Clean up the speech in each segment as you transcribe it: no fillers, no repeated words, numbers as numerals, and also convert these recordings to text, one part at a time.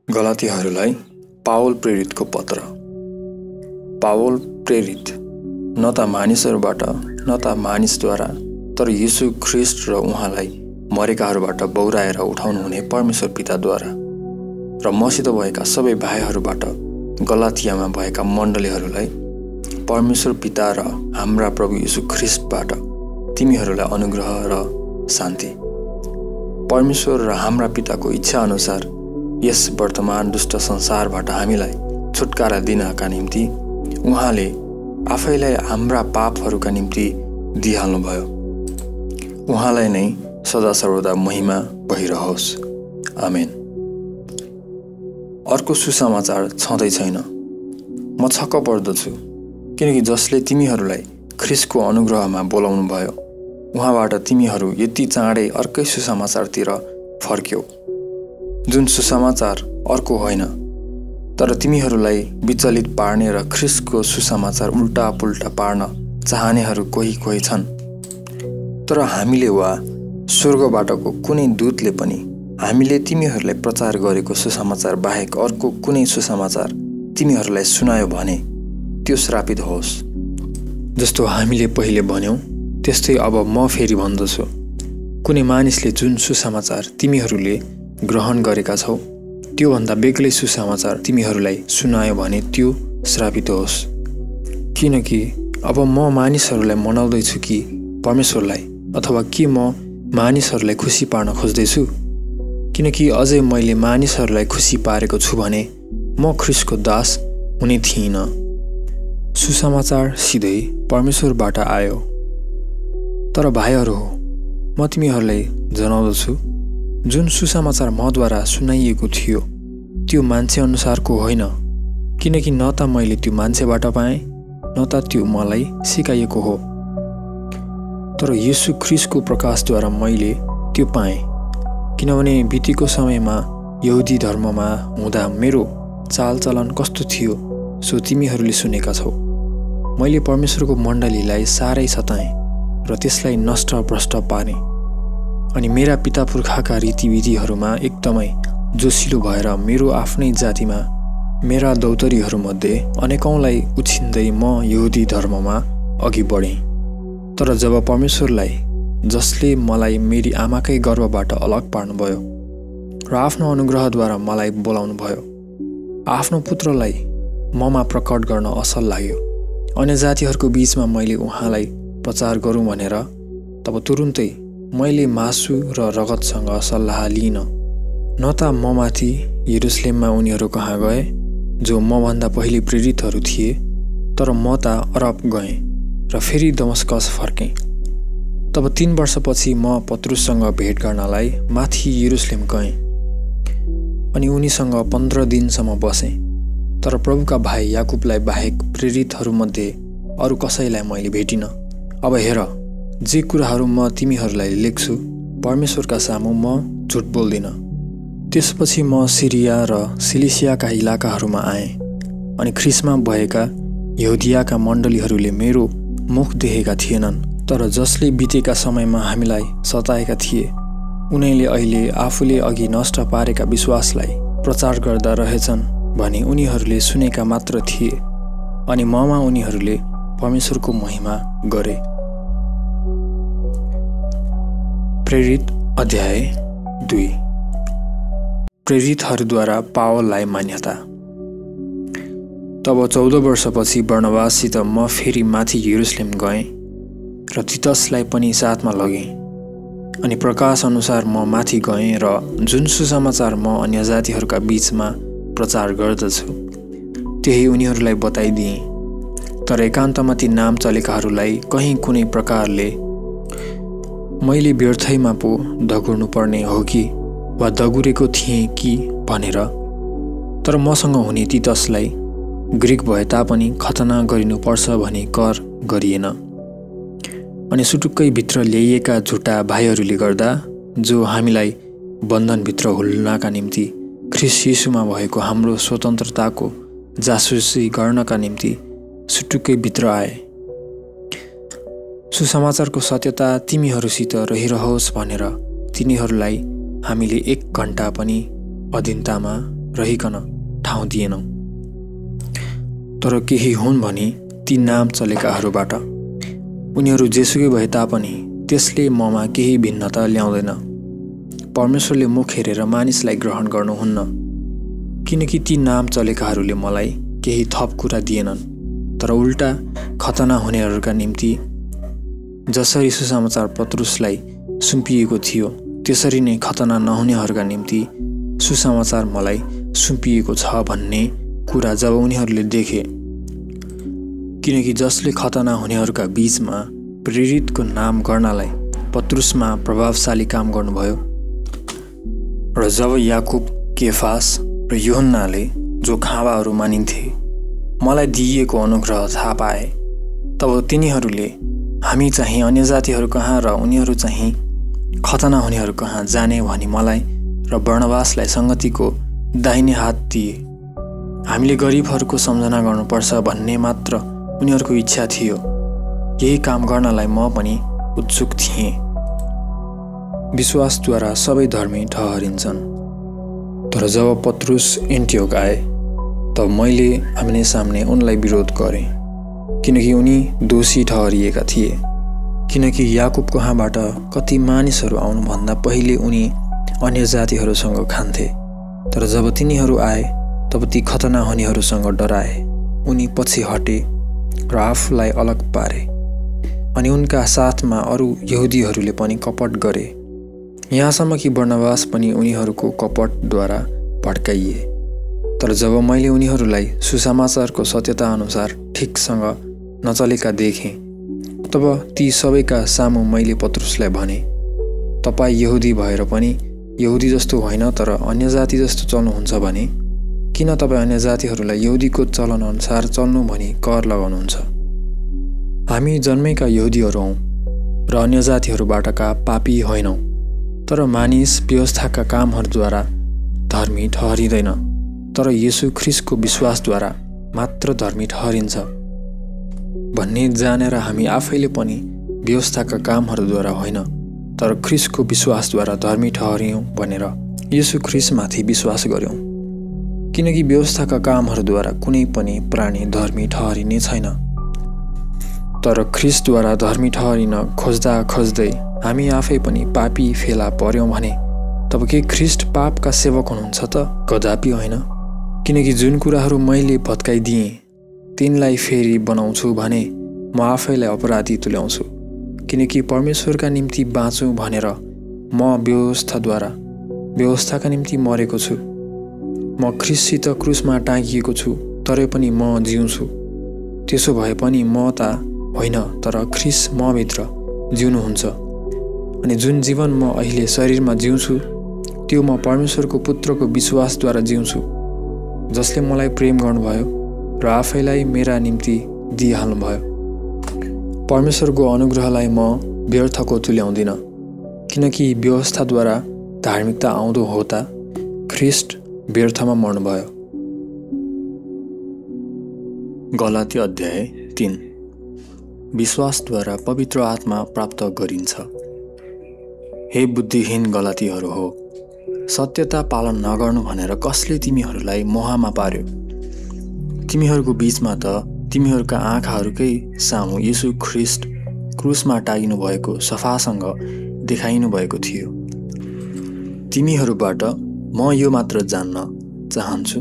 गलातीहरूलाई Paul प्रेरितको पत्र। Paul प्रेरित न त मानिसहरूबाट न त मानिसद्वारा, तर यीशु ख्रीष्ट र उहाँलाई मरेकाहरूबाट बौराएर उठाउनुहुने परमेश्वर पिताद्वारा र मसित भएका सबै भाइहरूबाट गलातियामा भएका मण्डलीहरूलाई परमेश्वर पिता र हाम्रा प्रभु यीशु ख्रीष्टबाट तिमीहरूलाई अनुग्रह र शान्ति। परमेश्वर र हाम्रा पिताको इच्छा अनुसार यस वर्तमान दुष्ट संसारबाट हामीलाई छुटकारा दिनका निम्ति उहाँले आफैलाई हाम्रा पापहरूका निम्ति दिइहाल्नुभयो। उहाँलाई नै सदा सर्वदा महिमा भइरहोस्। आमेन। अर्को सुसमाचार छँदै छैन। म छक्क पर्दछु, किनकि जसले तिमीहरूलाई ख्रीष्टको अनुग्रहमा बोलाउनु भयो उहाँबाट तिमीहरू यति चाँडै अर्कै सुसमाचारतिर फर्क्यौ, जुन सुसमाचार अर्को होइन, तर तिमीहरूलाई विचलित पार्ने र ख्रीष्टको सुसमाचार उल्टा पुल्टा पार्न चाहनेहरू कोही कोही छन्। तर हामीले वा स्वर्गबाटको कुनै दूतले पनि हामीले तिमीहरूलाई प्रचार गरेको सुसमाचार बाहेक अर्को कुनै सुसमाचार तिमीहरूलाई सुनायो भने त्यो श्रापित होस्। जस्तो हामीले पहिले भन्यौं त्यस्तै अब म फेरि भन्दछु, कुनै मानिसले जुन सुसमाचार तिमीहरूले ग्रहण गरेका छौ त्योभन्दा बेग्लै सुसमाचार तिमीहरूलाई सुनायो भने त्यो श्रापित होस्। किनकि अब म मानिसहरूलाई मनाउँदैछु कि परमेश्वरलाई, अथवा के म मानिसहरूलाई खुसी पार्न खोज्दैछु? किनकि अझै मैले मानिसहरूलाई खुसी पारेको छु भने म ख्रीष्टको दास हुने थिइनँ। सुसमाचार सिधै परमेश्वरबाट आयो। तर भाइहरू हो, म तिमीहरूलाई जनाउँदछु, जुन सुसमाचार मद्वारा सुनाइएको थियो त्यो मान्छे अनुसारको होइन, किनकि न त मैले त्यो मान्छेबाट पाएँ न त त्यो मलाई सिकाइएको हो, तर यीशु ख्रीष्टको प्रकाशद्वारा मैले त्यो पाएँ। किनभने बितेको समयमा यहुदी धर्ममा हुँदा मेरो चालचलन कस्तो थियो सो तिमीहरूले सुनेका छौ। मैले परमेश्वरको मण्डलीलाई साह्रै सताएँ र त्यसलाई नष्ट भ्रष्ट पारेँ, अनि मेरा पिता पुर्खाका रीतिविधिहरूमा एकदमै जोसिलो भएर मेरो आफ्नै जातिमा मेरा दौतरीहरूमध्ये अनेकौँलाई उछिन्दै म यहुदी धर्ममा अघि बढेँ। तर जब परमेश्वरलाई, जसले मलाई मेरी आमाकै गर्भबाट अलग पार्नुभयो र आफ्नो अनुग्रहद्वारा मलाई बोलाउनु भयो, आफ्नो पुत्रलाई ममा प्रकट गर्न असल लाग्यो, अन्य जातिहरूको बीचमा मैले उहाँलाई प्रचार गरौँ भनेर, तब तुरुन्तै मैले मासु र रगतसँग सल्लाह लिइन। न त ममाथि यरुशलेममा उनीहरू कहाँ गए जो मभन्दा पहिले प्रेरितहरू थिए, तर म त अरब गएँ र फेरि दमस्कस फर्केँ। तब 3 वर्षपछि म पत्रुससँग भेट गर्नलाई माथि यरुशलेम गएँ अनि उनीसँग 15 दिनसम्म बसेँ। तर प्रभुका भाइ याकुबलाई बाहेक प्रेरितहरूमध्ये अरू कसैलाई मैले भेटिनँ। अब हेर, जे कुराहरू म तिमीहरूलाई लेख्छु परमेश्वरका सामु म झुट बोल्दिनँ। त्यसपछि म सिरिया र सिलिसियाका इलाकाहरूमा आएँ, अनि ख्रीष्टमा भएका यहुदियाका मण्डलीहरूले मेरो मुख देखेका थिएनन्, तर जसले बितेका समयमा हामीलाई सताएका थिए उनीले अहिले आफूले अघि नष्ट पारेका विश्वासलाई प्रचार गर्दा रहेछन् भने उनीहरूले सुनेका मात्र थिए, अनि ममा उनीहरूले परमेश्वरको महिमा गरे। प्रेरित अध्याय 2। प्रेरितहरूद्वारा पावललाई मान्यता। तब 14 वर्षपछि बर्नबाससित म फेरि माथि यरुशलेम गएँ र तितसलाई पनि साथमा लगेँ, अनि प्रकाश अनुसार म माथि गएँ र जुन सुसमाचार म अन्य जातिहरूका बीचमा प्रचार गर्दछु त्यही उनीहरूलाई बताइदिएँ। तर एकान्तमा ती नाम चलेकाहरूलाई कहीँ कुनै प्रकारले मैले व्यर्थैमा पो दगुर्नु पर्ने हो कि वा दगुरेको थिएँ कि भनेर, तर मसँग हुने तितसलाई ग्रीक भए तापनि खतना गरिनुपर्छ भनी कर गरिएन। अनि सुटुक्कै भित्र ल्याइएका झुटा भाइहरूले गर्दा, जो हामीलाई बन्धनभित्र हुल्नका निम्ति ख्रीष्ट यीशुमा भएको हाम्रो स्वतन्त्रताको जासुसी गर्नका निम्ति सुटुक्कै भित्र आए। सुसमाचारको सत्यता तिमीहरूसित रहिरहोस् भनेर तिनीहरूलाई हामीले 1 घण्टा पनि अधीनतामा रहिकन ठाउँ दिएनौ। तर केही हुन् भने ती नाम चलेकाहरूबाट उनीहरू जेसुकै भए तापनि त्यसले ममा केही भिन्नता ल्याउँदैन। परमेश्वरले मुख हेरेर मानिसलाई ग्रहण गर्नुहुन्न, किनकि ती नाम चलेकाहरूले मलाई केही थप कुरा दिएनन्, तर उल्टा खतना हुनेहरूका निम्ति जसरी सुसमाचार पत्रुसलाई सुम्पिएको थियो त्यसरी नै खतना नहुनेहरूका निम्ति सुसमाचार मलाई सुम्पिएको छ भन्ने कुरा जब उनीहरूले देखे। किनकि जसले खतना हुनेहरूका बीचमा प्रेरितको नाम गर्नलाई पत्रुसमा प्रभावशाली काम गर्नुभयो, र जब याकुब, केफास र यूहन्नाले जो खाँबाहरू मानिन्थे मलाई दिइएको अनुग्रह थाहा पाए, तब तिनीहरूले हामी चाहिँ अन्य जातिहरू कहाँ र उनीहरू चाहिँ खतना हुनेहरू कहाँ जाने भनी मलाई र बर्नबासलाई सङ्गतिको दाहिने हात दिए। हामीले गरिबहरूको सम्झना गर्नुपर्छ भन्ने मात्र उनीहरूको इच्छा थियो। यही काम गर्नलाई म पनि उत्सुक थिएँ। विश्वासद्वारा सबै धर्मी ठहरिन्छन्। तर जब पत्रुस एन्टियोक आए तब मैले आम्ने सामने उनलाई विरोध गरेँ, किनकि उनी दोषी ठहरिएका थिए। किनकि याकुब कहाँबाट कति मानिसहरू आउनुभन्दा पहिले उनी अन्य जातिहरूसँग खान्थे। तर जब तिनीहरू आए तब ती खतना हुनेहरूसँग डराए। उनी पछि हटे र आफूलाई अलग पारे, अनि उनका साथमा अरू यहुदीहरूले पनि कपट गरे, यहाँसम्म कि बर्नबास पनि उनीहरूको कपटद्वारा भड्काइए। तर जब मैले उनीहरूलाई सुसमाचारको सत्यता अनुसार ठिकसँग नचलेका देखेँ, तब ती सबैका सामु मैले पत्रुसलाई भने, तपाईँ यहुदी भएर पनि यहुदी जस्तो होइन तर अन्य जाति जस्तो चल्नुहुन्छ भने किन तपाईँ अन्य जातिहरूलाई यहुदीको चलन अनुसार चल्नु भनी कर लगाउनुहुन्छ? हामी जन्मेका यहुदीहरू हौँ र अन्य जातिहरूबाटका पापी होइनौँ, तर मानिस व्यवस्थाका कामहरूद्वारा धर्मी ठहरिँदैन, तर येशू ख्रीष्टको विश्वासद्वारा मात्र धर्मी ठहरिन्छ भन्ने जानेर हामी आफैले पनि व्यवस्थाका कामहरूद्वारा होइन तर ख्रीष्टको विश्वासद्वारा धर्मी ठहरियौँ भनेर येशू ख्रीष्टमाथि विश्वास गर्यौँ। किनकि व्यवस्थाका कामहरूद्वारा कुनै पनि प्राणी धर्मी ठहरिने छैन, तर ख्रीष्टद्वारा धर्मी ठहरिन खोज्दा खोज्दै हामी आफै पनि पापी फेला पर्यौँ भने तब के ख्रीष्ट पापका सेवक हुनुहुन्छ त? कदापि होइन। किनकि जुन कुराहरू मैले भत्काइदिएँ तिनलाई फेरि बनाउँछु भने म आफैलाई अपराधी तुल्याउँछु। किनकि परमेश्वरका निम्ति बाँचौँ भनेर म व्यवस्थाका निम्ति मरेको छु। म ख्रीष्टसित क्रुसमा टाँगिएको छु, तरै पनि म जिउँछु। त्यसो भए पनि म त होइन तर ख्रीष्ट मभित्र जिउनुहुन्छ। अनि जुन जीवन म अहिले शरीरमा जिउँछु त्यो म परमेश्वरको पुत्रको विश्वासद्वारा जिउँछु, जसले मलाई प्रेम गर्नुभयो र आफैलाई मेरा निम्ति दिइहाल्नुभयो। परमेश्वरको अनुग्रहलाई म व्यर्थको तुल्याउँदिन, किनकि व्यवस्थाद्वारा धार्मिकता आउँदो हो त ख्रीष्ट व्यर्थमा मर्नुभयो। गलाती अध्याय 3। विश्वासद्वारा पवित्र आत्मा प्राप्त गरिन्छ। हे बुद्धिहीन गलातीहरू हो, सत्यता पालन नगर्नु भनेर कसले तिमीहरूलाई मोहमा पार्यो? तिमीहरूको बीचमा त तिमीहरूका आँखाहरूकै सामु येशू ख्रीष्ट क्रुसमा टागिनु भएको सफासँग देखाइनु भएको थियो। तिमीहरूबाट म यो मात्र जान्न चाहन्छु,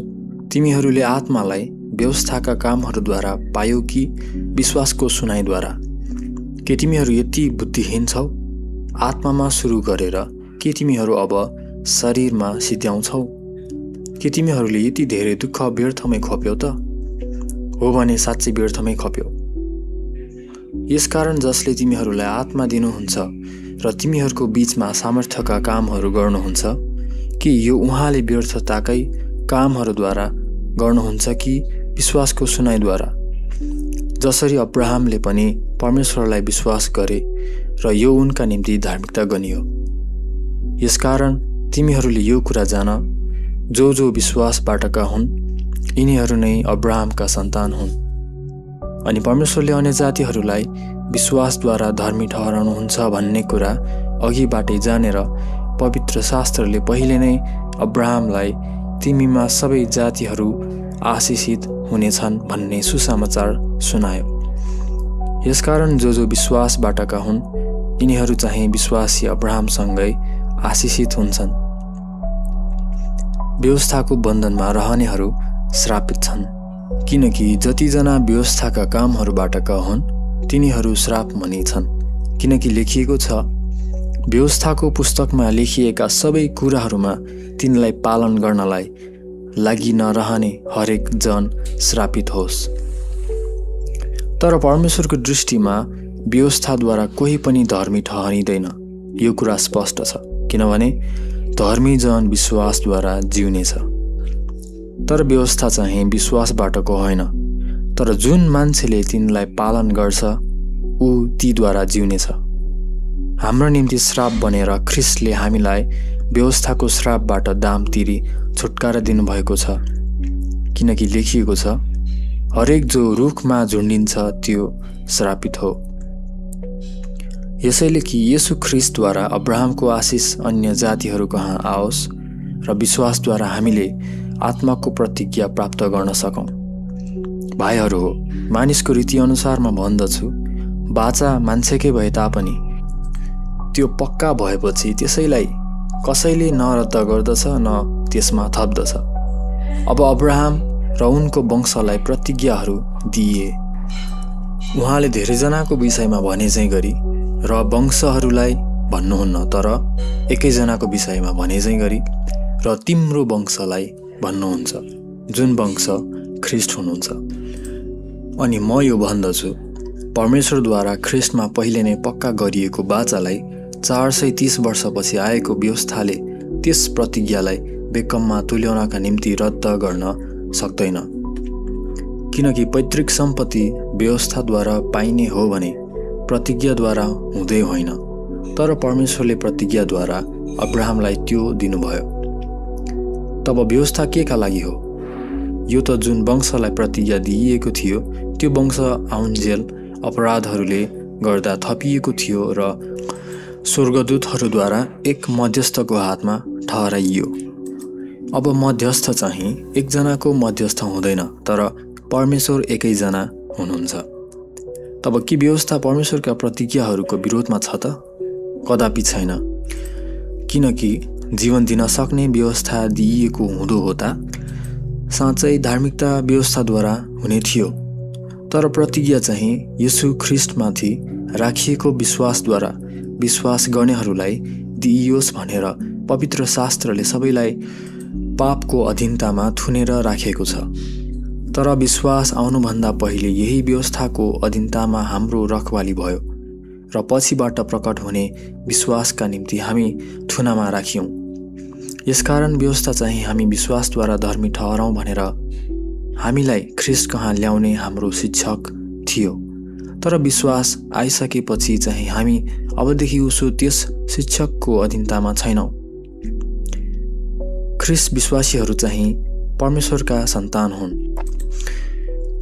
तिमीहरूले आत्मालाई व्यवस्थाका कामहरूद्वारा पायौ कि विश्वासको सुनाइद्वारा? के तिमीहरू यति बुद्धिहीन छौ? आत्मामा सुरु गरेर के तिमीहरू अब शरीरमा सिद्ध्याउँछौ? के तिमीहरूले यति धेरै दुःख व्यर्थमै खोप्यौ त? हो भने साँच्चै व्यर्थमै खोप्यौ। यसकारण जसले तिमीहरूलाई आत्मा दिनुहुन्छ र तिमीहरूको बीचमा सामर्थ्यका कामहरू गर्नुहुन्छ, कि यो उहाँले व्यर्थताकै कामहरूद्वारा गर्नुहुन्छ कि विश्वासको सुनाइद्वारा? जसरी अब्राहमले पनि परमेश्वरलाई विश्वास गरे र यो उनका निम्ति धार्मिकता गनियो। यसकारण तिमीहरूले यो कुरा जान, जो विश्वासबाटका हुन् यिनीहरू नै अब्राहमका सन्तान हुन्। अनि परमेश्वरले अन्य जातिहरूलाई विश्वासद्वारा धर्मी ठहराउनुहुन्छ भन्ने कुरा अघिबाटै जानेर पवित्र शास्त्रले पहिले नै अब्राहमलाई तिमीमा सबै जातिहरू आशिषित हुनेछन् भन्ने सुसमाचार सुनायो। यसकारण जो विश्वासबाटका हुन् यिनीहरू चाहिँ विश्वासी अब्राहमसँगै आशिषित हुन्छन्। व्यवस्थाको बन्धनमा रहनेहरू श्रापित छन्, किनकि जतिजना व्यवस्थाका कामहरूबाटका हुन् तिनीहरू श्रापमणि छन्। किनकि लेखिएको छ, व्यवस्थाको पुस्तकमा लेखिएका सबै कुराहरूमा तिनलाई पालन गर्नलाई लागि नरहने हरेक जन श्रापित होस्। तर परमेश्वरको दृष्टिमा व्यवस्थाद्वारा कोही पनि धर्मी ठहरिँदैन, यो कुरा स्पष्ट छ। किनभने धर्मी जन विश्वासद्वारा जिउनेछ। तर व्यवस्था चाहिँ विश्वासबाटको होइन, तर जुन मान्छेले तिनलाई पालन गर्छ ऊ तीद्वारा जिउनेछ। हाम्रो निम्ति श्राप बनेर ख्रिस्टले हामीलाई व्यवस्थाको श्रापबाट दाम तिरी छुटकारा दिनुभएको छ। किनकि लेखिएको छ, हरेक जो रुखमा झुन्डिन्छ त्यो श्रापित हो। यसैले कि येशू ख्रिस्टद्वारा अब्राहमको आशिष अन्य जातिहरू कहाँ आओस् र विश्वासद्वारा हामीले आत्माको प्रतिज्ञा प्राप्त गर्न सकौँ। भाइहरू हो, मानिसको रीतिअनुसार म भन्दछु, बाचा मान्छेकै भए तापनि त्यो पक्का भएपछि त्यसैलाई कसैले न रद्द गर्दछ न त्यसमा थप्दछ। अब अब्राहम र उनको वंशलाई प्रतिज्ञाहरू दिए। उहाँले धेरैजनाको विषयमा भने चाहिँ गरी र वंशहरूलाई भन्नुहुन्न, तर एकैजनाको विषयमा भने चाहिँ गरी र तिम्रो वंशलाई भन्नुहुन्छ, जुन वंश ख्रिस्ट हुनुहुन्छ। अनि म यो भन्दछु, परमेश्वरद्वारा ख्रिस्टमा पहिले नै पक्का गरिएको बाचालाई 430 वर्षपछि आएको व्यवस्थाले त्यस प्रतिज्ञालाई बेकममा तुल्याउनका निम्ति रद्द गर्न सक्दैन। किनकि पैतृक सम्पत्ति व्यवस्थाद्वारा पाइने हो भने प्रतिज्ञाद्वारा हुँदै होइन, तर परमेश्वरले प्रतिज्ञाद्वारा अब्राहमलाई त्यो दिनुभयो। तब व्यवस्था के का लागि हो? यो त जुन वंशलाई प्रतिज्ञा दिइएको थियो त्यो वंश आउन्जेल अपराधहरूले गर्दा थपिएको थियो र स्वर्गदूतहरूद्वारा एक मध्यस्थको हातमा ठहराइयो। अब मध्यस्थ चाहिँ एकजनाको मध्यस्थ हुँदैन, तर परमेश्वर एकैजना हुनुहुन्छ। तब के व्यवस्था परमेश्वरका प्रतिज्ञाहरूको विरोधमा छ त? कदापि छैन। किनकि जीवन दिन सक्ने व्यवस्था दिइएको हुँदो हो त साँच्चै धार्मिकता व्यवस्थाद्वारा हुने थियो, तर प्रतिज्ञा चाहिँ येशू ख्रिस्टमाथि राखिएको विश्वासद्वारा विश्वास गर्नेहरूलाई दिइयोस् भनेर पवित्र शास्त्रले सबैलाई पापको अधीनतामा थुनेर राखेको छ। तर विश्वास आउनुभन्दा पहिले यही व्यवस्थाको अधीनतामा हाम्रो रखवाली भयो र पछिबाट प्रकट हुने विश्वासका निम्ति हामी थुनामा राखियौँ। यसकारण व्यवस्था चाहिँ हामी विश्वासद्वारा धर्मी ठहरौँ भनेर हामीलाई ख्रिस्ट कहाँ ल्याउने हाम्रो शिक्षक थियो। तर विश्वास आइसकेपछि चाहिँ हामी अबदेखि उसो त्यस शिक्षकको अधीनतामा छैनौँ। ख्रिस्ट विश्वासीहरू चाहिँ परमेश्वरका सन्तान हुन्।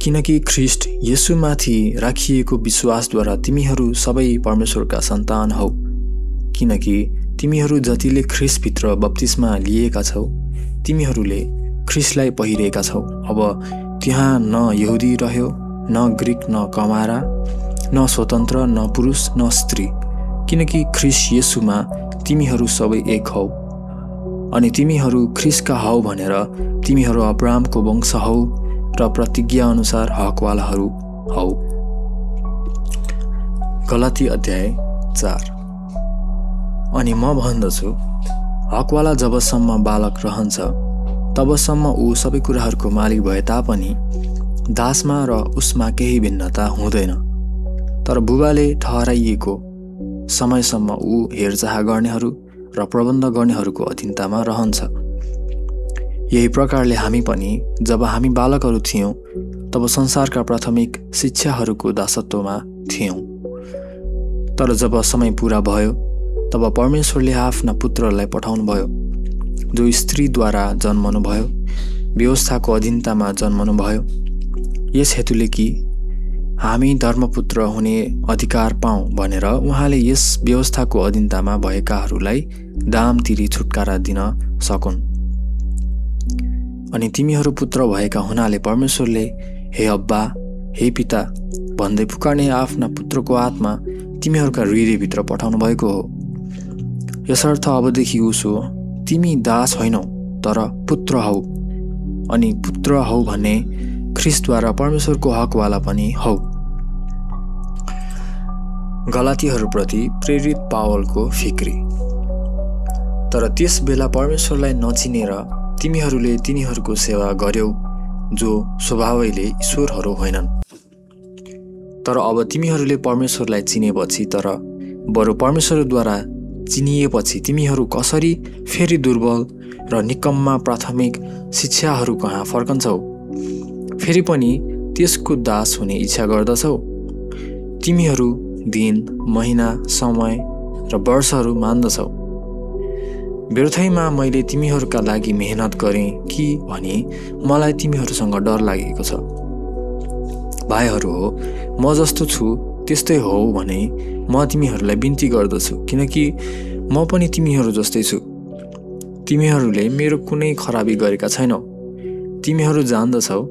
किनकि ख्रिस्ट येशूमाथि राखिएको विश्वासद्वारा तिमीहरू सबै परमेश्वरका सन्तान हौ। किनकि तिमीहरू जतिले ख्रिस्टभित्र बप्तिस्मा लिएका छौ तिमीहरूले ख्रिस्टलाई पहिरेका छौ। अब त्यहाँ न यहुदी रह्यो, न ग्रीक, न कमारा, न स्वतन्त्र, न पुरुष, न स्त्री, किनकि ख्रिस्ट येशूमा तिमीहरू सबै एक हौ। अनि तिमीहरू ख्रिस्टका हौ भनेर तिमीहरू अब्राहमको वंश हौ र प्रतिज्ञा अनुसार हकवालाहरू हौ। गलाती अध्याय 4। अनि म भन्दछु, हकवाला जबसम्म बालक रहन्छ तबसम्म ऊ सबै कुराहरूको मालिक भए तापनि दासमा र उसमा केही भिन्नता हुँदैन। तर बुबाले ठहराइएको समयसम्म ऊ हेरचाह गर्नेहरू र प्रबन्ध गर्नेहरूको अधीनतामा रहन्छ। यही प्रकारले हामी पनि जब हामी बालकहरू थियौँ तब संसारका प्राथमिक शिक्षाहरूको दासत्वमा थियौँ। तर जब समय पुरा भयो तब परमेश्वरले आफ्ना पुत्रलाई पठाउनुभयो, जो स्त्रीद्वारा जन्मनुभयो, व्यवस्थाको अधीनतामा जन्मनुभयो, यस हेतुले कि हामी धर्मपुत्र हुने अधिकार पाऊँ भनेर उहाँले यस व्यवस्थाको अधीनतामा भएकाहरूलाई दाम तिरी छुटकारा दिन सकुन्। अनि तिमीहरू पुत्र भएका हुनाले परमेश्वरले हे अब्बा, हे पिता भन्दै पुकार्ने आफ्ना पुत्रको आत्मा तिमीहरूका हृदयभित्र पठाउनु भएको हो। यसर्थ अबदेखि उसो तिमी दास होइनौ तर पुत्र हौ, अनि पुत्र हौ भन्ने ख्रिस्टद्वारा परमेश्वरको हकवाला पनि हौ। गलातीहरूप्रति प्रेरित पावलको फिक्री। तर त्यस बेला परमेश्वरलाई नचिनेर तिमीहरूले तिनीहरूको सेवा गर्यौ जो स्वभावैले ईश्वरहरू होइनन्। तर अब तिमीहरूले परमेश्वरलाई चिनेपछि, तर बरु परमेश्वरद्वारा चिनिएपछि तिमीहरू कसरी फेरि दुर्बल र निकम्मा प्राथमिक शिक्षाहरू कहाँ फर्कन्छौ? फेरि पनि त्यसको दास हुने इच्छा गर्दछौ? तिमीहरू दिन, महिना, समय र वर्षहरू मान्दछौ। व्यर्थैमा मैले तिमीहरूका लागि मेहनत गरेँ कि भनी मलाई तिमीहरूसँग डर लागेको छ। भाइहरू हो, म जस्तो छु त्यस्तै हो भने म तिमीहरूलाई बिन्ती गर्दछु, किनकि म पनि तिमीहरू जस्तै छु। तिमीहरूले मेरो कुनै खराबी गरेका छैनौ। तिमीहरू जान्दछौ,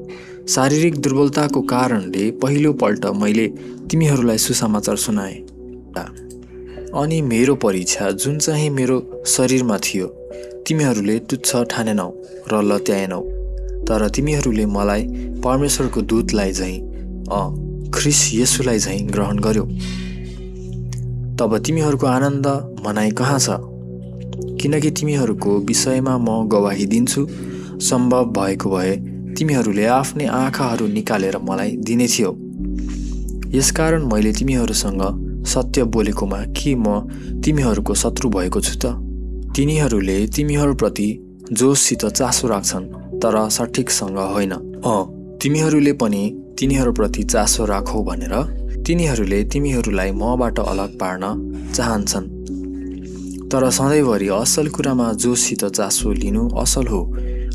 शारीरिक दुर्बलताको कारणले पहिलोपल्ट मैले तिमीहरूलाई सुसमाचार सुनाएँ। अनि मेरो परीक्षा जुन चाहिँ मेरो शरीरमा थियो तिमीहरूले तुच्छ ठानेनौ र लत्याएनौ। तर तिमीहरूले मलाई परमेश्वरको दूतलाई झैँ, ख्रिस्ट येशूलाई झैँ ग्रहण गर्यौ। तब तिमीहरूको आनन्द मनाइ कहाँ छ? किनकि तिमीहरूको विषयमा म गवाही दिन्छु, सम्भव भएको भए तिमीहरूले आफ्नै आँखाहरू निकालेर मलाई दिने थियौ। यसकारण मैले तिमीहरूसँग सत्य बोलेकोमा कि म तिमीहरूको शत्रु भएको छु त? तिनीहरूले तिमीहरूप्रति जोससित चासो राख्छन् तर सठिकसँग होइन। तिमीहरूले पनि तिनीहरूप्रति चासो राखौ भनेर तिनीहरूले तिमीहरूलाई मबाट अलग पार्न चाहन्छन्। तर सधैँभरि असल कुरामा जोससित चासो लिनु असल हो,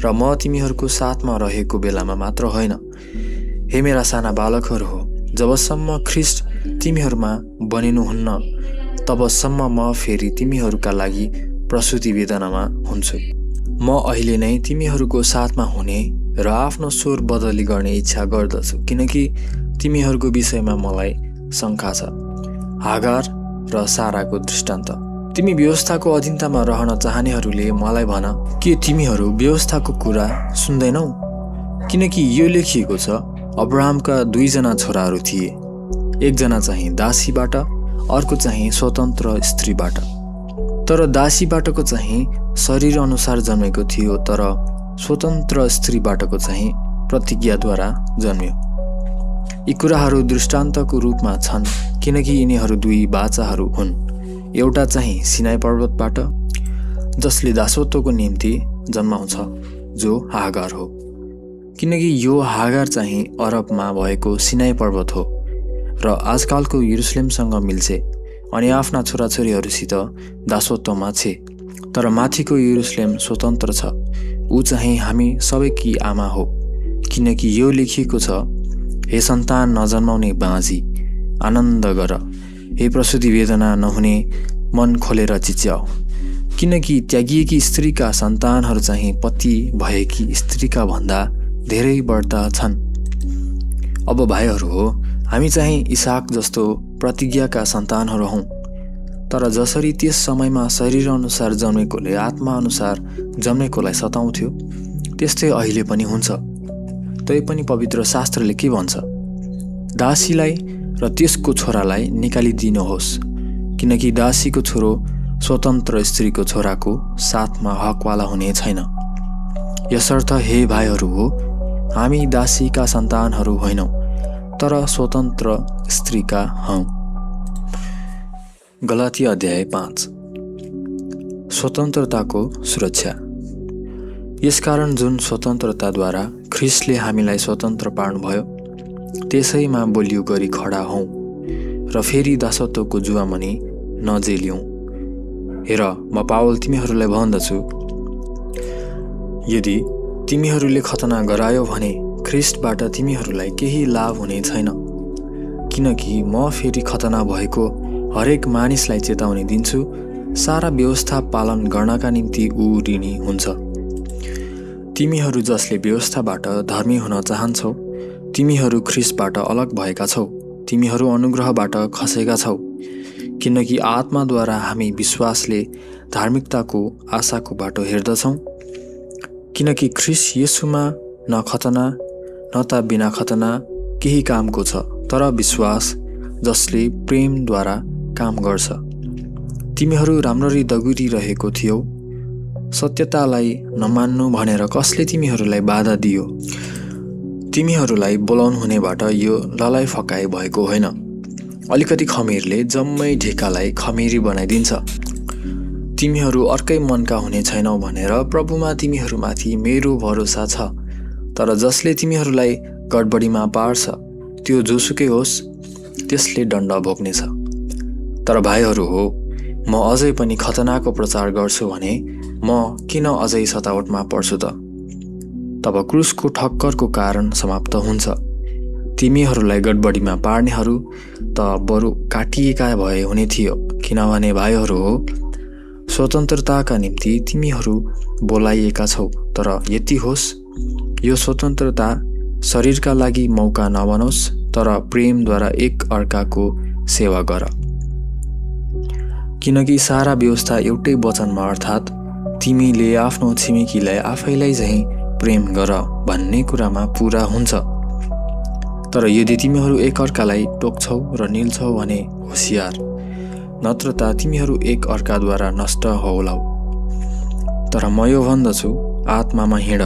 र म तिमीहरूको साथमा रहेको बेलामा मात्र होइन। हे मेरा साना बालकहरू हो, जबसम्म ख्रिस्ट तिमीहरूमा बनिनुहुन्न तबसम्म म फेरि तिमीहरूका लागि प्रसूति वेदनामा हुन्छु। म अहिले नै तिमीहरूको साथमा हुने र आफ्नो स्वर बदली गर्ने इच्छा गर्दछु, किनकि तिमीहरूको विषयमा मलाई शङ्का छ। हागार र साराको दृष्टान्त। तिमी व्यवस्थाको अधीनतामा रहन चाहनेहरूले मलाई भन, के तिमीहरू व्यवस्थाको कुरा सुन्दैनौ? किनकि यो लेखिएको छ, अब्राहमका 2 जना छोराहरू थिए, एकजना चाहिँ दासीबाट, अर्को चाहिँ स्वतन्त्र स्त्रीबाट। तर दासीबाटको चाहिँ शरीर अनुसार जन्मेको थियो, तर स्वतन्त्र स्त्रीबाटको चाहिँ प्रतिज्ञाद्वारा जन्मियो। यी कुराहरू दृष्टान्तको रूपमा छन्, किनकि यिनीहरू 2 बाचाहरू हुन्। एउटा चाहिँ सिनाई पर्वतबाट, जसले दासत्वको निम्ति जन्माउँछ, जो हागार हो, किनकि यो हागार चाहिँ अरबमा भएको सिनाई पर्वत हो र आजकालको यरुसलेमसँग मिल्छे अनि आफ्ना छोराछोरीहरूसित दासत्वमा छे। तर माथिको यरुसलेम स्वतन्त्र छ, ऊ चाहिँ हामी सबैकी आमा हो। किनकि यो लेखिएको छ, हे सन्तान नजन्माउने बाँझी, आनन्द गर, हे प्रसूति वेदना नहुने मन खोलेर चिच्याऊ, किनकि त्यागिएकी स्त्रीका सन्तानहरू चाहिँ पति भएकी स्त्रीका भन्दा धेरै बढ्ता छन्। अब भाइहरू हो, हामी चाहिँ इसाक जस्तो प्रतिज्ञाका सन्तानहरू हौँ। तर जसरी त्यस समयमा शरीर अनुसार जन्मेकोले आत्मा अनुसार जन्मेकोलाई सताउँथ्यो, त्यस्तै अहिले पनि हुन्छ। तैपनि पवित्र शास्त्रले के भन्छ? दासीलाई र त्यसको छोरालाई निकालिदिनुहोस्, किनकि दासीको छोरो स्वतन्त्र स्त्रीको छोराको साथमा हकवाला हुने छैन। यसर्थ हे भाइहरू हो, हामी दासीका सन्तानहरू होइनौँ, तर स्वतन्त्र स्त्रीका हौँ। गलाती अध्याय 5। स्वतन्त्रताको सुरक्षा। यसकारण जुन स्वतन्त्रताद्वारा ख्रिस्टले हामीलाई स्वतन्त्र पार्नुभयो, त्यसैमा बलियो गरी खडा हौँ र फेरि दासत्वको जुवामनी नजेलियौँ। हेर, म पावल तिमीहरूलाई भन्दछु, यदि तिमीहरूले खतना गरायो भने ख्रिस्टबाट तिमीहरूलाई केही लाभ हुने छैन, किनकि म फेरि खतना भएको हरेक मानिसलाई चेतावनी दिन्छु, सारा व्यवस्था पालन गर्नका निम्ति ऊ ऋणी हुन्छ। तिमीहरू जसले व्यवस्थाबाट धर्मी हुन चाहन्छौ, तिमीहरू ख्रीष्टबाट अलग भएका छौ। तिमीहरू अनुग्रहबाट खसेका छौ, किनकि आत्माद्वारा हामी विश्वासले धार्मिकताको आशाको बाटो हेर्दछौँ। किनकि ख्रीष्ट येशूमा न खतना न त बिना खतना केही कामको छ, तर विश्वास जसले प्रेमद्वारा काम गर्छ। तिमीहरू राम्ररी दगुरिरहेको थियौ। सत्यतालाई नमान्नु भनेर कसले तिमीहरूलाई बाधा दियो? तिमीहरूलाई बोलाउनु हुनेबाट यो ललाइ फकाइ भएको होइन। अलिकति खमीरले जम्मै ढेकालाई खमीरी बनाइदिन्छ। तिमीहरू अर्कै मनका हुने छैनौ भनेर प्रभुमा तिमीहरूमाथि मेरो भरोसा छ। तर जसले तिमीहरूलाई गडबडीमा पार्छ, त्यो जोसुकै होस्, त्यसले दण्ड भोग्नेछ। तर भाइहरू हो, म अझै पनि खतनाको प्रचार गर्छु भने म किन अझै सतावटमा पर्छु त? तब क्रुसको ठक्करको कारण समाप्त हुन्छ। तिमीहरूलाई गडबडीमा पार्नेहरू त बरु काटिएका भए हुने थियो। किनभने भाइहरू हो, स्वतन्त्रताका निम्ति तिमीहरू बोलाइएका छौ। तर यति होस्, यो स्वतन्त्रता शरीरका लागि मौका नबनोस्, तर प्रेमद्वारा एक अर्काको सेवा गर। किनकि सारा व्यवस्था एउटै वचनमा अर्थात् तिमीले आफ्नो छिमेकीलाई आफैलाई झैँ प्रेम गर भन्ने कुरामा पुरा हुन्छ। तर यदि तिमीहरू एक अर्कालाई टोक्छौ र निल्छौ भने होसियार, नत्र त तिमीहरू एक अर्काद्वारा नष्ट होलाउ। तर म यो भन्दछु, आत्मामा हिँड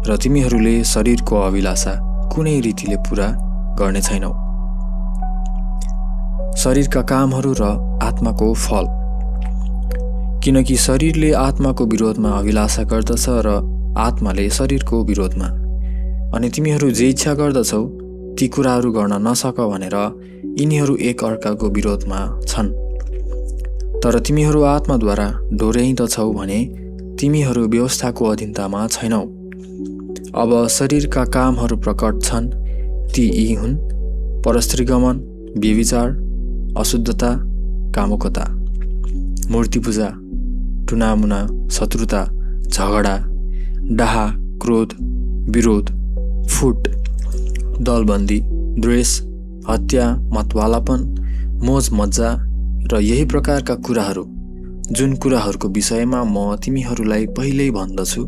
र तिमीहरूले शरीरको अभिलाषा कुनै रीतिले पुरा गर्ने छैनौ। शरीरका कामहरू र आत्माको फल। किनकि शरीरले आत्माको विरोधमा अभिलाषा गर्दछ र आत्माले शरीरको विरोधमा। अनि तिमीहरू जे इच्छा गर्दछौ ती कुराहरू गर्न नसक भनेर यिनीहरू एक अर्काको विरोधमा छन्। तर तिमीहरू आत्माद्वारा डोर्याइँदछौ भने तिमीहरू व्यवस्थाको अधीनतामा छैनौ। अब शरीरका कामहरू प्रकट छन्। ती यी हुन्: परस्त्रीगमन, व्यभिचार, अशुद्धता, कामुकता, मूर्तिपूजा, टुनामुना, शत्रुता, झगडा, डाहा, क्रोध, विरोध, फुट, दलबन्दी, द्वेष, हत्या, मतवालापन, मोज मज्जा र यही प्रकारका कुराहरू, जुन कुराहरूको विषयमा म तिमीहरूलाई पहिल्यै भन्दछु,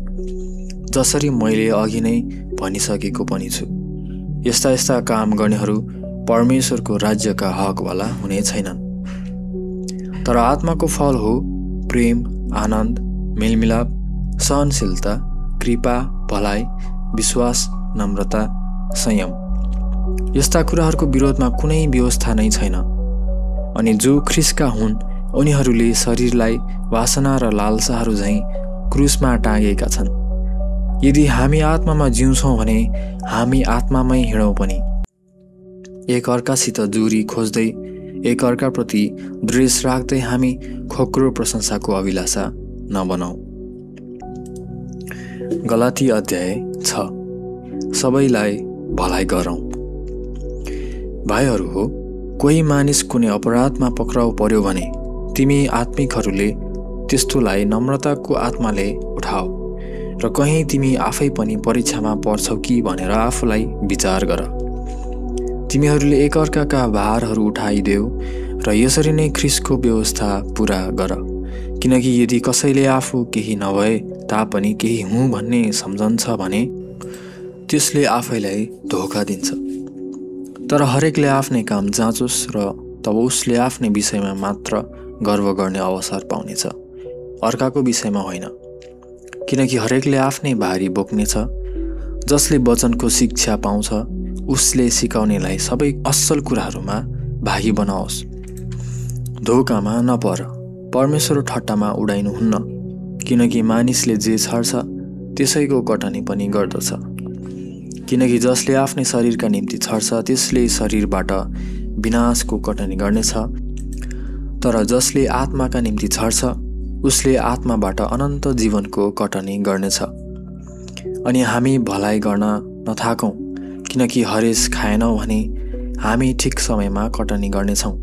जसरी मैले अघि नै भनिसकेको पनि छु। यस्ता यस्ता काम गर्नेहरू परमेश्वरको राज्यका हकवाला हुने छैनन्। तर आत्माको फल हो प्रेम, आनन्द, मेलमिलाप, सहनशीलता, कृपा, भलाइ, विश्वास, नम्रता, संयम। यस्ता कुराहरूको विरोधमा कुनै व्यवस्था नै छैन। अनि जो ख्रीष्टका हुन् उनीहरूले शरीरलाई वासना र लालसाहरू झैँ क्रुसमा टाँगेका छन्। यदि हामी आत्मामा जिउँछौँ भने हामी आत्मामै हिँडौँ पनि। एक अर्कासित जोरी खोज्दै, एक अर्काप्रति द्वेष राख्दै हामी खोक्रो प्रशंसाको अभिलाषा नबनाऊ। गलाती अध्याय 6। सबैलाई भलाइ गरौँ। भाइहरू हो, कोही मानिस कुनै अपराधमा पक्राउ पर्यो भने तिमी आत्मिकहरूले त्यस्तोलाई नम्रताको आत्माले उठाऊ र कहीँ तिमी आफै पनि परीक्षामा पर्छौ कि भनेर आफूलाई विचार गर। तिमीहरूले एकअर्काका भारहरू उठाइदेऊ र यसरी नै ख्रीष्टको व्यवस्था पुरा गर। किनकि यदि कसैले आफू केही नभए तापनि केही हुँ भन्ने सम्झन्छ भने त्यसले आफैलाई धोका दिन्छ। तर हरेकले आफ्नै काम जाँचोस् र तब उसले आफ्नै विषयमा मात्र गर्व गर्ने अवसर पाउनेछ, अर्काको विषयमा होइन। किनकि हरेकले आफ्नै भारी बोक्नेछ। जसले वचनको शिक्षा पाउँछ उसले सिकाउनेलाई सबै असल कुराहरूमा भागी बनाओस्। धोकामा नपर, परमेश्वर ठट्टामा उडाइनुहुन्न। किनकि मानिसले जे छर्छ त्यसैको कटनी पनि गर्दछ। किनकि जसले आफ्नै शरीरका निम्ति छर्छ त्यसले शरीरबाट विनाशको कटनी गर्नेछ। तर जसले आत्माका निम्ति छर्छ उसले आत्माबाट अनन्त जीवनको कटनी गर्नेछ। अनि हामी भलाइ गर्न नथाकौँ, किनकि हरेस खाएनौँ भने हामी ठिक समयमा कटनी गर्नेछौँ।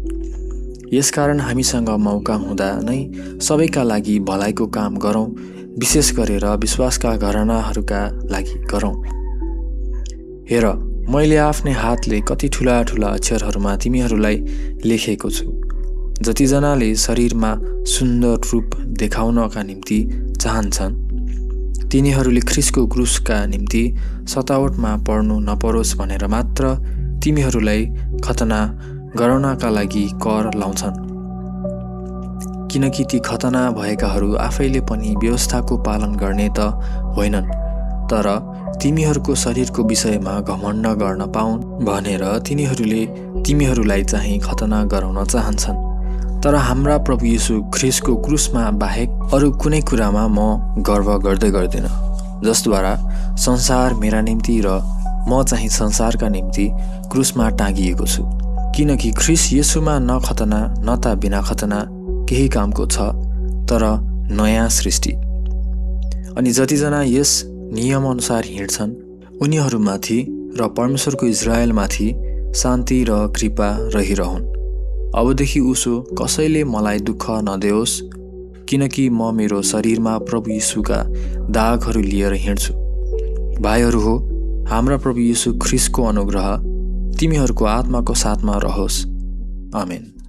यसकारण हामीसँग मौका हुँदा नै सबैका लागि भलाइको काम गरौँ विशेष गरेर विश्वासका घरानाहरूका लागि गरौँ। हेर, मैले आफ्नै हातले कति ठुला ठुला अक्षरहरूमा तिमीहरूलाई लेखेको छु। जतिजनाले शरीरमा सुन्दर रूप देखाउनका निम्ति चाहन्छन् तिनीहरूले ख्रिस्टको क्रुसका निम्ति सतावटमा पर्नु नपरोस् भनेर मात्र तिमीहरूलाई खतना गराउनका लागि कर लाउँछन्। किनकि ती खतना भएकाहरू आफैले पनि व्यवस्थाको पालन गर्ने त होइनन्, तर तिमीहरूको शरीरको विषयमा घमण्ड गर्न पाउन् भनेर तिनीहरूले तिमीहरूलाई चाहिँ खतना गराउन चाहन्छन्। तर हाम्रा प्रभु येशू ख्रिस्टको क्रुसमा बाहेक अरू कुनै कुरामा म गर्व गर्दैन, जसद्वारा संसार मेरा निम्ति र म चाहिँ संसारका निम्ति क्रुसमा टाँगिएको छु। किनकि ख्रिस्ट येशूमा न खतना न त बिना खतना केही कामको छ, तर नयाँ सृष्टि। अनि जतिजना यस नियमअनुसार हिँड्छन् उनीहरूमाथि र परमेश्वरको इजरायलमाथि शान्ति र कृपा रहिरहन्। अबदेखि उसो कसैले मलाई दुःख नदेओस्, किनकि म मेरो शरीरमा प्रभु येशूका दागहरू लिएर हिँड्छु। भाइहरू हो, हाम्रा प्रभु येशू ख्रिस्टको अनुग्रह तिमीहरूको आत्माको साथमा रहोस्। आमेन।